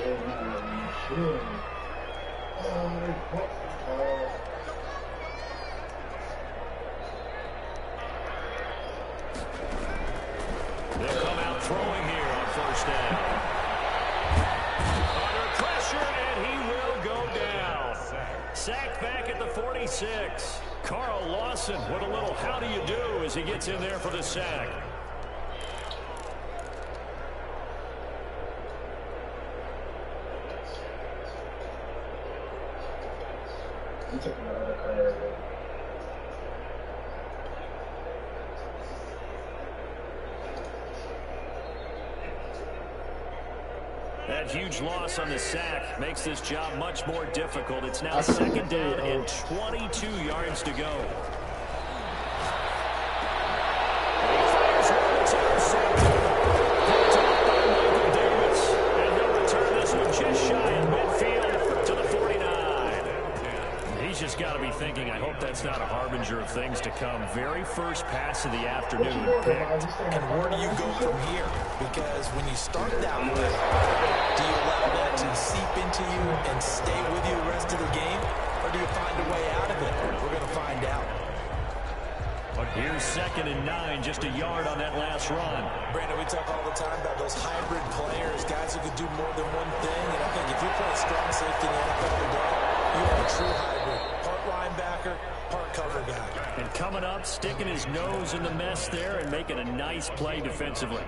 They'll come out throwing here on first down. Under pressure, and he will go down. Sacked back at the 46. Carl Lawson with a little how do you do as he gets in there for the sack. That huge loss on the sack makes this job much more difficult. It's now second down and 22 yards to go. And he fires one that's intercepted. Picked up by Michael Davis. And he'll return this one just shy of midfield to the 49. He's just got to be thinking, I hope that's not a harbinger of things to come. Very first pass of the afternoon picked. And where do you go from here? Because when you start that way, do you allow that to seep into you and stay with you the rest of the game? Or do you find a way out of it? We're going to find out. But here's 2nd and 9, just a yard on that last run. Brandon, we talk all the time about those hybrid players, guys who can do more than one thing. And I think if you play strong safety in the NFL today, you are a true hybrid. Part linebacker, part cover guy. And coming up, sticking his nose in the mess there and making a nice play defensively.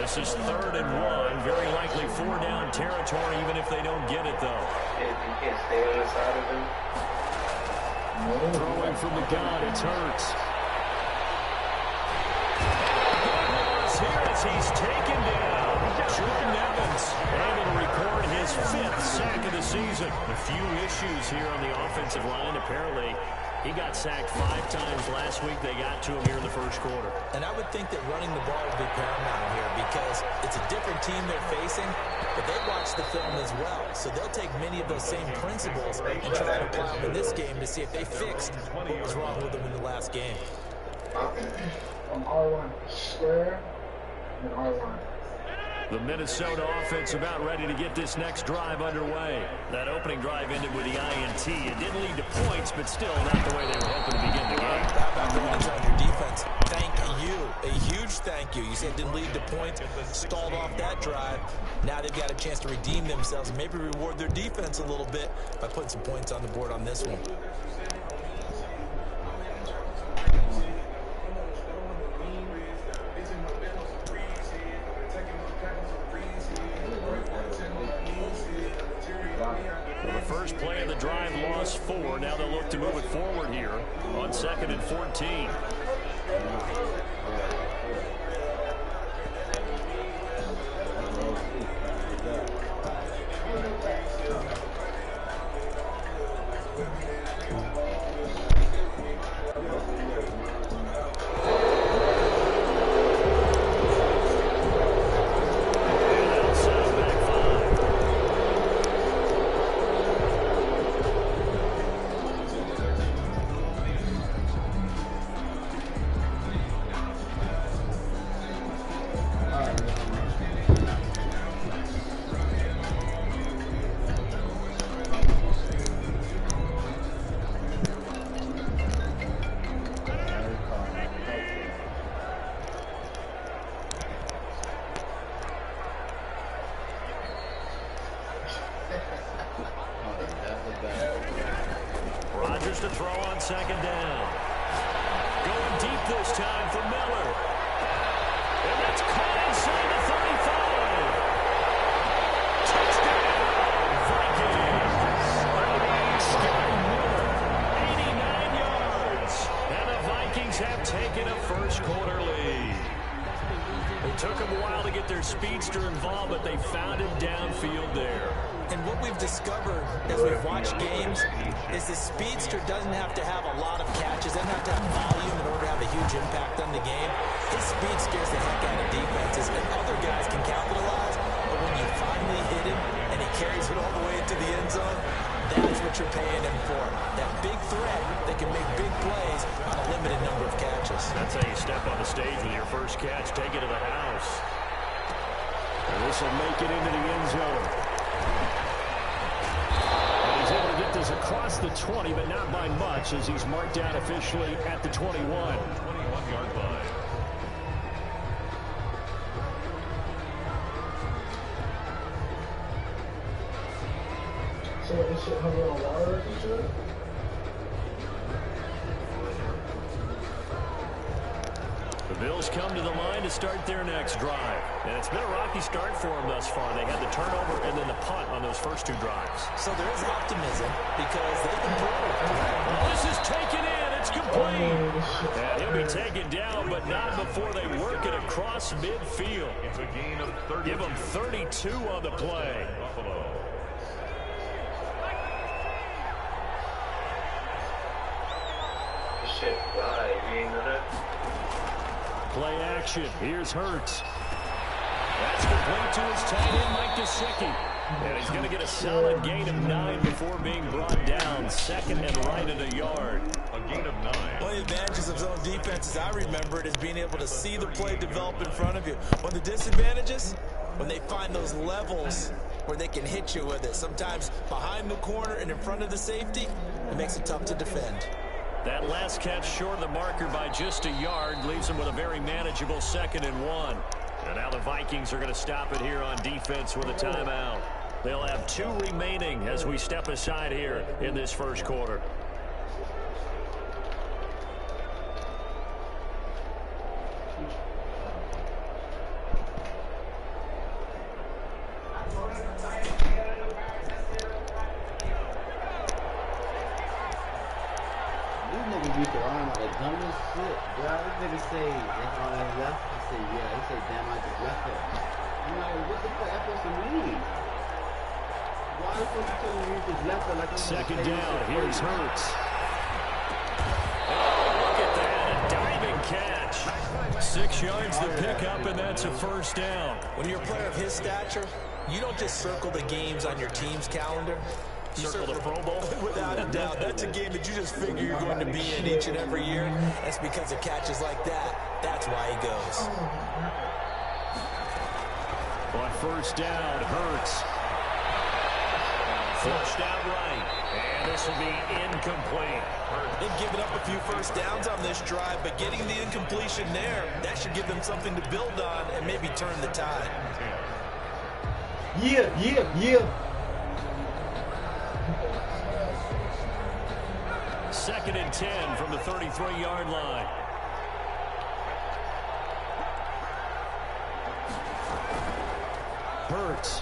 This is 3rd and 1. Very likely 4-down territory, even if they don't get it, though. You can't stay on the side of him. Throwing from the gun, it's Hurts. Here as he's taken down. Jordan Evans able to record his 5th sack of the season. A few issues here on the offensive line. Apparently, he got sacked 5 times last week. They got to him here in the first quarter. And I would think that running the ball would be paramount here because it's a different team they're facing, but they watch the film as well. So they'll take many of those same principles and try to apply them in this game to see if they fixed what was wrong with them in the last game. On R1 square and R1. The Minnesota offense about ready to get this next drive underway. That opening drive ended with the INT. It didn't lead to points, but still not the way they were hoping to begin the game. How about the ones on your defense? Thank you. A huge thank you. You said it didn't lead to points, stalled off that drive. Now they've got a chance to redeem themselves and maybe reward their defense a little bit by putting some points on the board on this one. First play of the drive, lost 4. Now they'll look to move it forward here on 2nd and 14. Rodgers to throw on 2nd down. Going deep this time for Miller. And that's caught inside the 35. Touchdown, Vikings. Scott Miller, 89 yards. And the Vikings have taken a first quarter lead. It took them a while to get their speedster involved, but they found him downfield there. And what we've discovered as we've watched games is the speedster doesn't have to have a lot of catches, doesn't have to have volume in order to have a huge impact on the game. His speed scares the heck out of defenses, and other guys can capitalize, but when you finally hit him and he carries it all the way into the end zone, that's what you're paying him for. That big threat that can make big plays on a limited number of catches. That's how you step on the stage with your first catch. Take it to the house. And this will make it into the end zone. And he's able to get this across the 20, but not by much, as he's marked down officially at the 21. 21-yard line. So this shit have a little water and shit? The Bills come to the line to start their next drive. And it's been a rocky start for them thus far. They had the turnover and then the punt on those first 2 drives. So there is optimism because they've improved. Well, this is taken in. It's complete. And he'll be taken down, but not before they work it across midfield. It's a gain of 30. Give them 32 on the play. Buffalo. Shit, fly, you ain't know that? Play action. Here's Hurts. That's complete to his tight end, Mike Gesicki. And he's going to get a solid gain of 9 before being brought down. Second and right at a yard. A gain of 9. One of the advantages of zone defense, as I remember it, is being able to see the play develop in front of you. One of the disadvantages, when they find those levels where they can hit you with it. Sometimes behind the corner and in front of the safety, it makes it tough to defend. That last catch short of the marker by just a yard leaves them with a very manageable 2nd and 1. And now the Vikings are going to stop it here on defense with a timeout. They'll have 2 remaining as we step aside here in this first quarter. Beat the arm out of dumbest shit, bro. This nigga say that's all that's left. I say yeah. He said damn, I just left it. I'm like, what the fuck that supposed to mean? Why the fuck you telling me you just left it like I'm 2nd down, here's Hurts. Oh, look at that, a diving catch. 6 yards to pick up, and that's a first down. When you're a player of his stature, you don't just circle the games on your team's calendar. Circle the Pro Bowl? Without a doubt. That's a game that you just figure you're going to be in each and every year. That's because of catches like that. That's why he goes. On first down, Hurts. Flushed out right. And this will be incomplete. They've given up a few first downs on this drive, but getting the incompletion there, that should give them something to build on and maybe turn the tide. Yeah. 2nd and 10 from the 33-yard line. Hurts.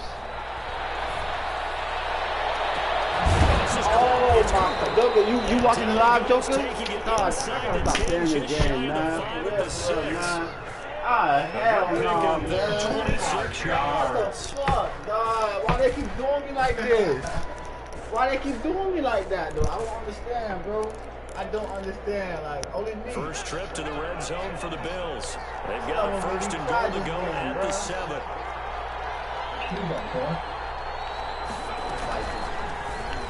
Oh my, Joker, you watching the live, Joker? Oh, stop saying it again, man. Hell no, man. 26 yards. What the fuck, dog? Why they keep doing me like this? Why they keep doing me like that, though? I don't understand, bro. I don't understand. Like, only me. First trip to the red zone for the Bills. They've got a 1st and goal to go at the 7.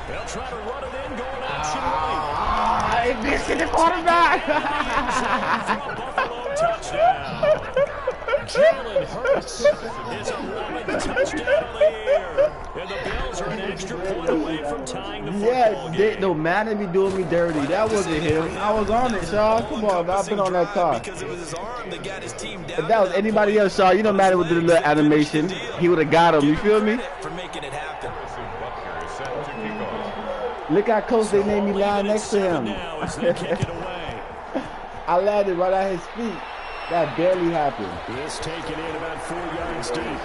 They'll try to run it in, going option right. They missed the quarterback. Buffalo touchdown. Jalen Hurts is 11th touchdown of the year. And the Bills are an extra point away from tying the football game. No, man, they be doing me dirty. That wasn't him. I was on it, Shaw. Come on, man. I've been on that car. Because it was his arm that got his team down. If that was anybody else, Shaw, you know Madden would do the little animation. He would have got him. You feel me? For making it happen. Look how close they made me lying next to him. I landed right at his feet. That barely happened. It's taken in about 4 yards deep. And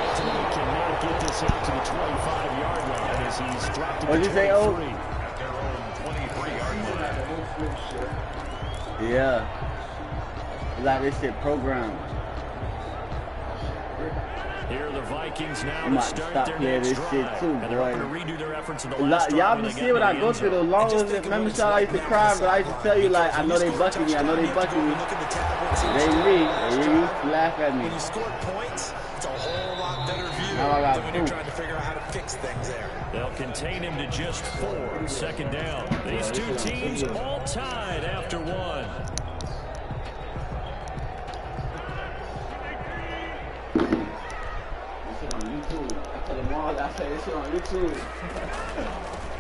ultimately cannot get this out to the 25-yard line as he's dropped to the 23. At their own 23-yard line. Yeah. Like this shit programmed. Here are the Vikings now to start their next drive. Shit too, and they're going to redo their efforts in the last drive. Y'all be seeing what I go through. The longest, remember, I used to cry, but I used to tell you, like, I know they bucking me. I know they bucking me. They used to laugh at me. When you scored points, it's a whole lot better view now I got than when you're trying to figure out how to fix things there. They'll contain him to just 4. Second down. These two teams all tied after 1. check this shit on YouTube.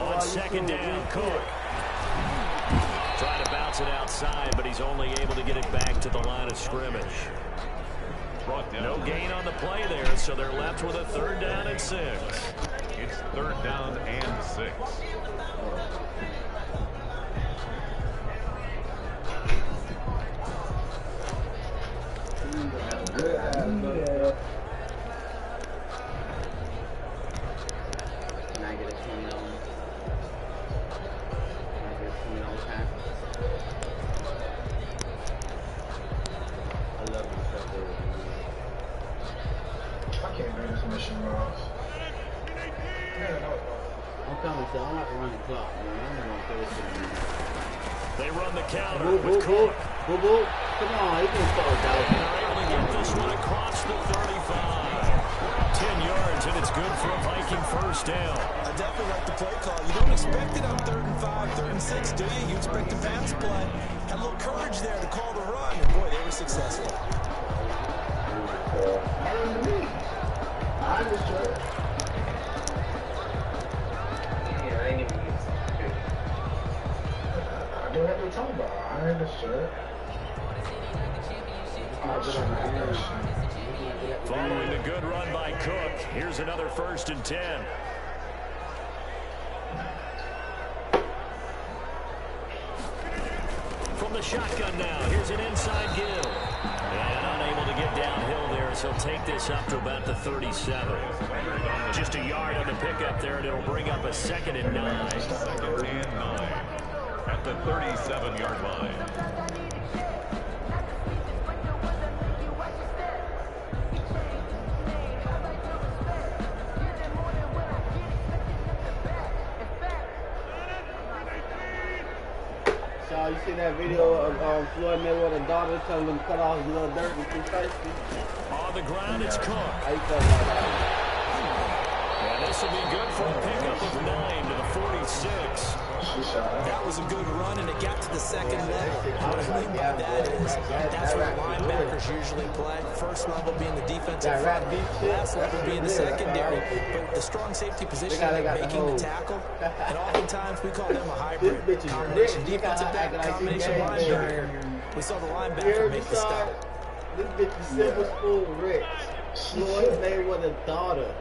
On second down, Cook. Trying to bounce it outside, but he's only able to get it back to the line of scrimmage. No gain on the play there, so they're left with a 3rd down and 6. It's 3rd down and 6. They run the counter Boo, with boo, boo. Cook. Boo, boo. Come on, he can throw it down. They're able to get this one across the 35. 10 yards, and it's good for a Viking 1st down. I definitely like the play call. You don't expect it on 3rd and 5, 3rd and 6, do you? You expect a pass play. Had a little courage there to call the run, and boy, they were successful. I understood. Yeah, I ain't even get it. I know what they're talking about. I understood. Following the good run by Cook, here's another 1st and 10. From the shotgun now, here's an inside give. And unable to get downhill there, as he'll take this up to about the 37. Just a yard on the pickup there, and it'll bring up a 2nd and 9. 2nd and 9 at the 37-yard line. You see that video of Floyd Mayweather's daughter telling him to cut off his little dirt and precisely? On the ground, it's Cook. How you feel about that? And this will be good for a pickup of 9 to the 46. That was a good run, and it got to the 2nd level. What I mean by that is that's where linebackers usually play. 1st level being the defensive front, last level being the secondary. But the strong safety position, making the tackle, and oftentimes we call them a hybrid. Combination defensive back, combination linebacker. We saw the linebacker make the stop. This bitch is silver spoon rich. Floyd Mayweather's daughter.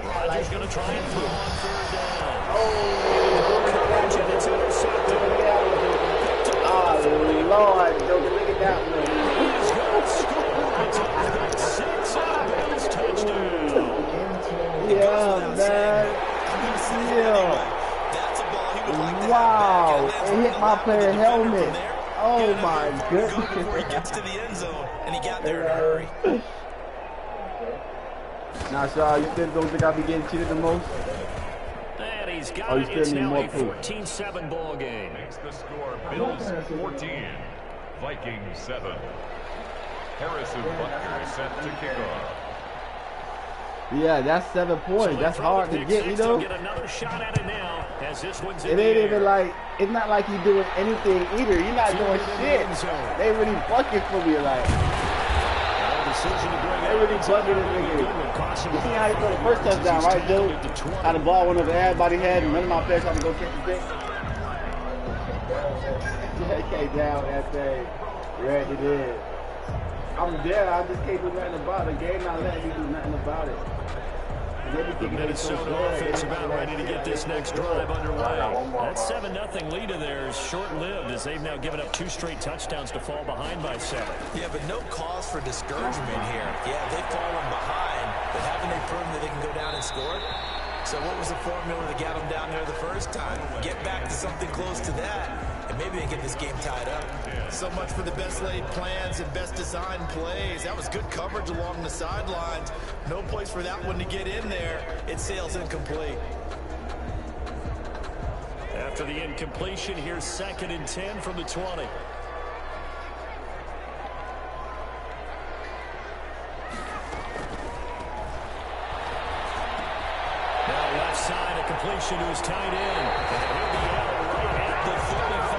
Rodgers going to try and throw on 3rd down. Oh, it's intercepted. Oh, Lord, Joker, look at that one. He's going to score. It's a 6 out of Bills touchdown. Yeah, man. Yeah. That's a ball he would like to Wow, have back. it hit my player helmet. Oh my Good before he goodness. gets to the end zone, and he got there in a hurry. Now, Shaw, you still don't think I'll be getting cheated the most? And he's got you it. still It's need now more a proof? 14-7 ball game. Makes the score Bills 14, Vikings 7. Harrison Butker is set to kick off. Yeah, that's 7 points. That's hard to get, you know? Get another shot at it now, as this one's in It the ain't air. even like, it's not like you're doing anything either. You're not doing shit. They really bucket for me, like. Decision to bring They really bucket this nigga. You see how he threw the first touchdown, right, dude? How the ball went over everybody's head and none of my players tried to go catch the thing. Yeah, he came down that thing. Right, he did. I'm there. I just can't do nothing about it. The game not letting me do nothing about it. The Minnesota offense about ready to get this next drive underway. That 7-0 lead of theirs short-lived, as they've now given up 2 straight touchdowns to fall behind by 7. Yeah, but no cause for discouragement here. Yeah, they've fallen behind, but haven't they proven that they can go down and score? So what was the formula that got them down there the first time? Get back to something close to that, and maybe they get this game tied up. So much for the best laid plans and best designed plays. That was good coverage along the sidelines. No place for that one to get in there. It sails incomplete. After the incompletion, here's 2nd and 10 from the 20. Now left side, a completion to his tight end. And he'll be out right at the 35.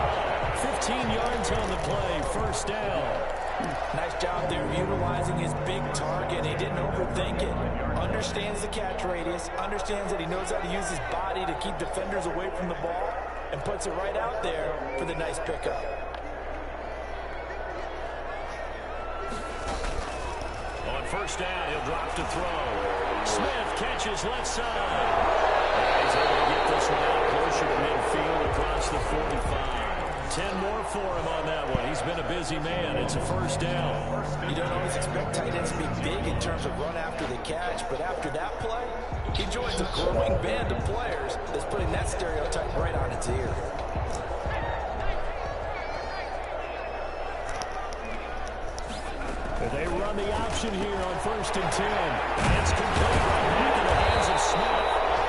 15 yards on the play, 1st down. Nice job there of utilizing his big target. He didn't overthink it. Understands the catch radius, understands that he knows how to use his body to keep defenders away from the ball, and puts it right out there for the nice pickup. On first down, he'll drop to throw. Smith catches left side. He's able to get this one out closer to midfield across the 45. 10 more for him on that one. He's been a busy man. It's a first down. You don't always expect tight ends to be big in terms of run after the catch, but after that play, he joins a growing band of players that's putting that stereotype right on its ear. They run the option here on first and 10. It's complete right back in the hands of Smith.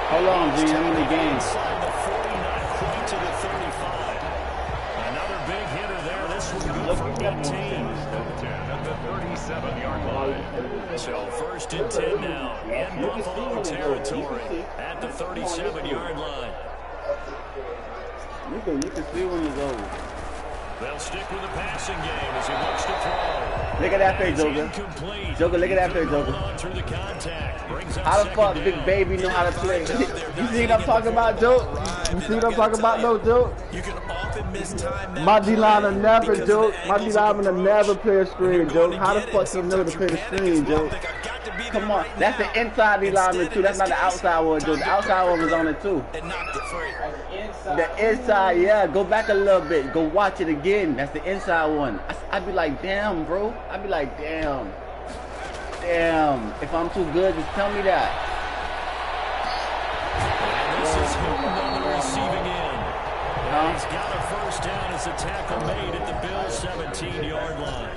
Hold on, G. I'm in the game. Inside the 40, not quite to the 35. Another big hitter there. This one good for 18. At the 37-yard line. So first and 10 now in Buffalo territory at the 37-yard line. You can see when he's over. They'll stick with the passing game as he looks to throw. Look at that face, Joker. Joker, look at that face, Joker. How the fuck Big Baby know how to play? You see what I'm talking about, Joke? You see what I'm talking about, though, Joke? You can often mistime that. My D-line will never, Joke. My D-line will never play a screen, Joke. How the fuck you know to play the screen, Joke? Come on. That's the inside D-lineman, too. That's not the outside one, Joke. The outside one was on it, too. And knocked it free. The inside, yeah. Go back a little bit. Go watch it again. That's the inside one. I'd be like, damn, bro. I'd be like, damn. Damn. If I'm too good, just tell me that. And this is Hilton on the receiving end. And he's got a first down as a tackle made at the Bills' 17-yard line.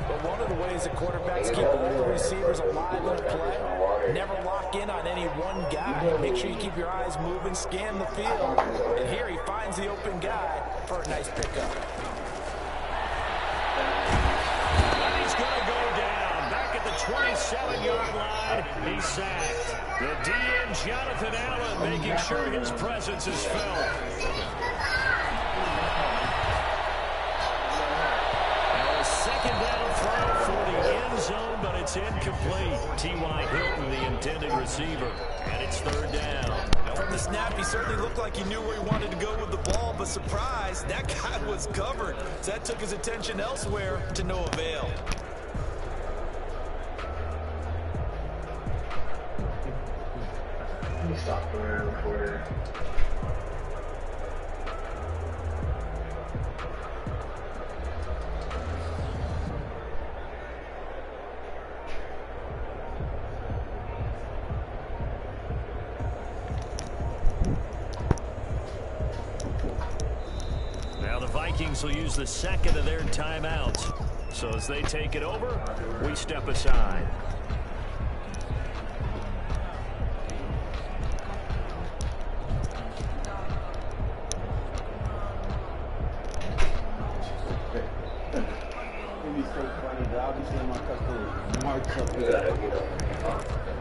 But one of the ways that quarterbacks keep all the receivers alive in play, never lock in on any one guy. Make sure you keep your eyes moving, scan the field. And here he finds the open guy for a nice pickup. And he's going to go down. Back at the 27-yard line, he's sacked. The DN, Jonathan Allen, making sure his presence is felt. Second down throw for the end zone, but it's incomplete. T.Y. Hilton, the intended receiver, and it's third down. From the snap, he certainly looked like he knew where he wanted to go with the ball, but surprise, that guy was covered. So that took his attention elsewhere to no avail. Let me stop around for Vikings will use the second of their timeouts. So as they take it over, we step aside. It'd be so funny, though. I'll be seeing my customers march up here.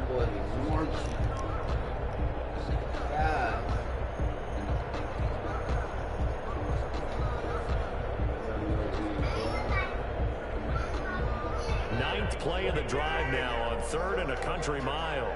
Boy, march. God. Ninth play of the drive now on third and a country mile.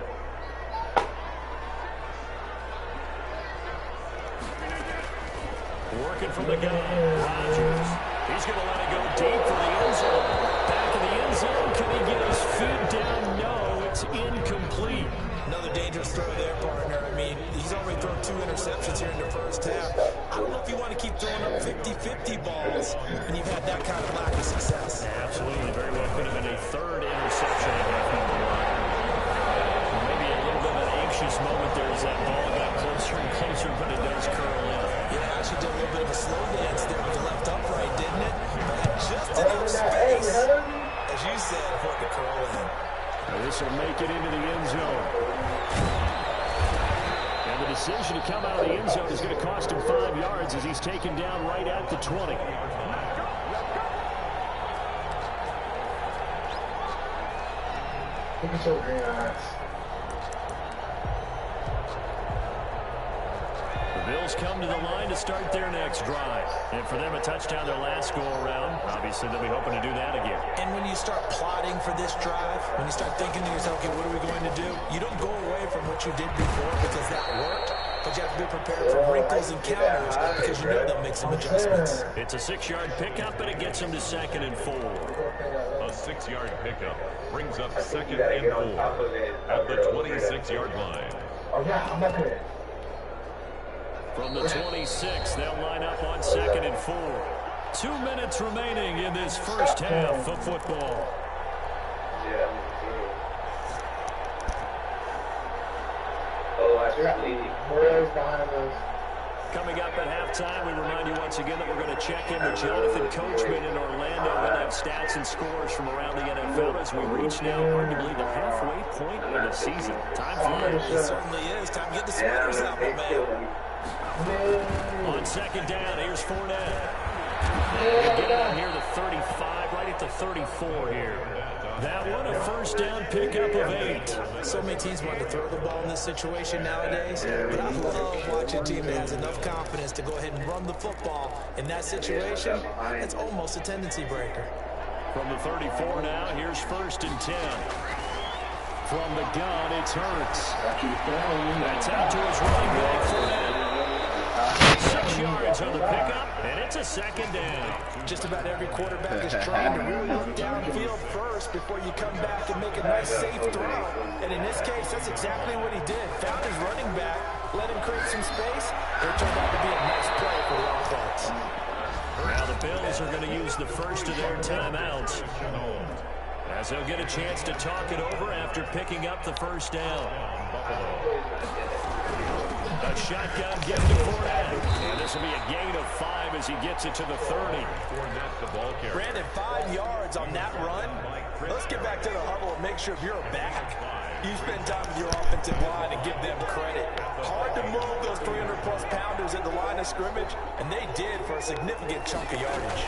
Working from the gun, Rodgers. He's going to let it go deep for the end zone. Back in the end zone, can he get his feet down? No, it's incomplete. Another dangerous throw there, partner. I mean, he's already thrown 2 interceptions here in the first half. I don't know if you want to keep throwing up 50-50 balls when you've had that kind of lack of success. Absolutely. Very well could have been a third interception in half number 1. Maybe a little bit of an anxious moment there as that ball got closer and closer, but it does curl in. Yeah, actually did a little bit of a slow dance there with the left upright, didn't it? But had just enough space, as you said, for it to curl in. This will make it into the end zone. And the decision to come out of the end zone is going to cost him 5 yards as he's taken down right at the 20. Look at your green eyes. Bills come to the line to start their next drive. And for them, a touchdown their last go-around. Obviously, they'll be hoping to do that again. And when you start plotting for this drive, when you start thinking to yourself, okay, what are we going to do? You don't go away from what you did before because that worked. But you have to be prepared for wrinkles and counters because you know they'll make some adjustments. It's a 6-yard pickup, and it gets them to 2nd and 4. A 6-yard pickup brings up 2nd and 4 at the 26-yard line. Oh, yeah, I'm not good. From the 26, they'll line up on 2nd and 4. 2 minutes remaining in this first half of football. Coming up at halftime, we remind you once again that we're going to check in with Jonathan Coachman in Orlando. We'll have stats and scores from around the NFL as we reach now, hard to believe, the halfway point of the season. Time flies. It certainly is. Time to get the sweaters out, my man. On 2nd down, here's Fournette. They get out here to 35, right at the 34 here. That one, a first down pickup of 8. So many teams want to throw the ball in this situation nowadays, but I love watching a team that has enough confidence to go ahead and run the football. In that situation, it's almost a tendency breaker. From the 34 now, here's 1st and 10. From the gun, it's Hurts. That's out to his running back, Fournette. 6 yards on the pickup, and it's a 2nd down. Just about every quarterback is trained to really look downfield first before you come back and make a nice, safe throw. And in this case, that's exactly what he did. Found his running back, let him create some space, and it turned out to be a nice play for the offense. Now the Bills are going to use the first of their timeouts, as they'll get a chance to talk it over after picking up the first down. A shotgun gift to Fournette. And this will be a gain of 5 as he gets it to the 30. Brandon, 5 yards on that run. Let's get back to the huddle and make sure if you're a back, you spend time with your offensive line and give them credit. Hard to move those 300-plus pounders at the line of scrimmage, and they did for a significant chunk of yardage.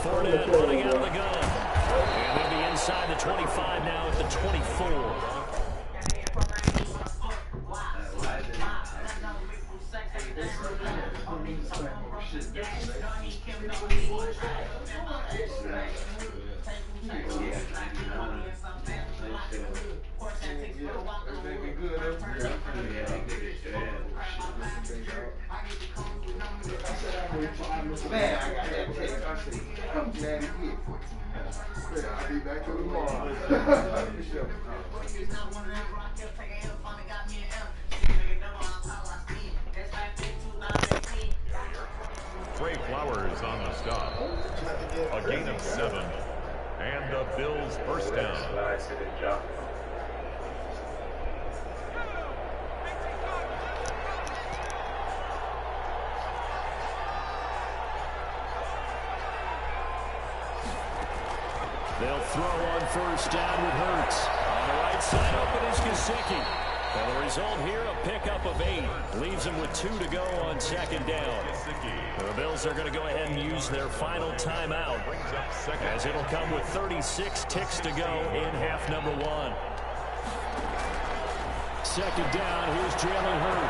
Fournette running out of the gun. And they'll be inside the 25 now at the 24. Man, I got that text. I said, I'm glad he did. I'll be back to tomorrow. Trey Flowers on the stop. A gain of 7. And the Bills first down. They'll throw on first down with Hurts. On the right side, open is Gesicki. And the result here, a pickup of 8. Leaves them with 2 to go on 2nd down. The Bills are going to go ahead and use their final timeout, as it'll come with 36 ticks to go in half number 1. 2nd down, here's Jalen Hurts.